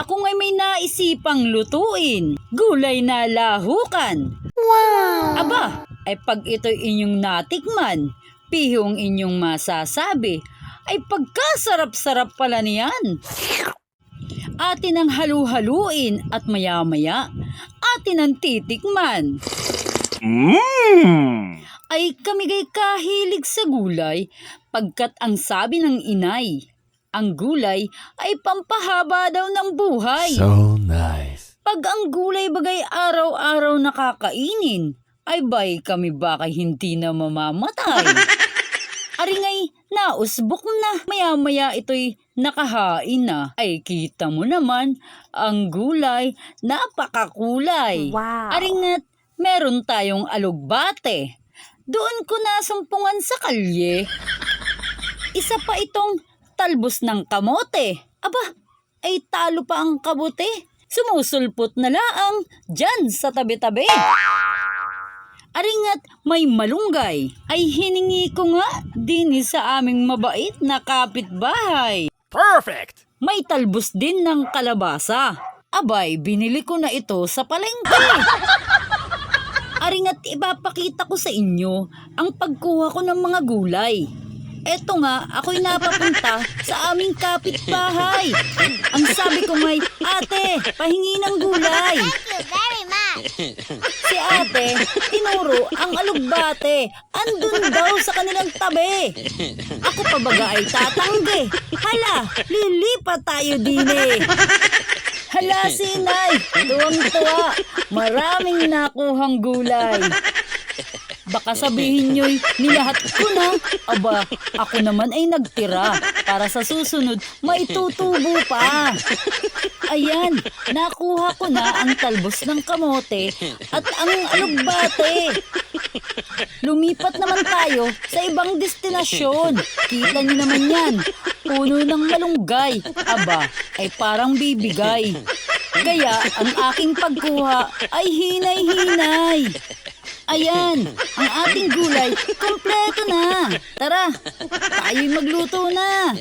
Ako ngay may naisipang lutuin. Gulay na lahukan. Wow! Aba, ay pag ito'y inyong natikman, pihong inyong masasabi, ay pagkasarap-sarap pala niyan. Atin ang halu-haluin at maya-maya, atin ang titikman. Ay kamigay kahilig sa gulay, pagkat ang sabi ng inay, ang gulay ay pampahaba daw ng buhay. So nice. Pag ang gulay bagay araw-araw nakakainin, ay bay kami bakay hindi na mamamatay. Aringay, nausbok na. Maya-maya ito'y nakahain na. Ay kita mo naman, ang gulay napakakulay. Wow. Aringat, meron tayong alugbate. Doon ko nasumpungan sa kalye. Isa pa itong talbos ng kamote. Aba, ay talo pa ang kabote. Sumusulpot na laang dyan sa tabi-tabi. Aringat may malunggay, ay hiningi ko nga din sa aming mabait na kapitbahay. Perfect! May talbos din ng kalabasa. Abay, binili ko na ito sa palengke. Aringat ipapakita ko sa inyo ang pagkuha ko ng mga gulay. Eto nga, ako'y napapunta sa aming kapitbahay. Ang sabi ko ngay, ate, pahingi ng gulay. Thank you very much. Si ate, tinuro ang alugbate. Andun daw sa kanilang tabi. Ako pa baga ay tatanggi. Hala, lilipat tayo din eh. Hala, sinay, tuwang-tuwa. Maraming nakuhang gulay. Baka sabihin nyo'y nilahat ko na. Aba, ako naman ay nagtira para sa susunod maitutubo pa. Ayan, nakuha ko na ang talbos ng kamote at ang alugbate. Lumipat naman tayo sa ibang destinasyon. Kita niyo naman yan, puno ng malunggay. Aba, ay parang bibigay. Kaya ang aking pagkuha ay hinay-hinay. Ayan, ang ating gulay, kompleto na. Tara, tayo'y magluto na.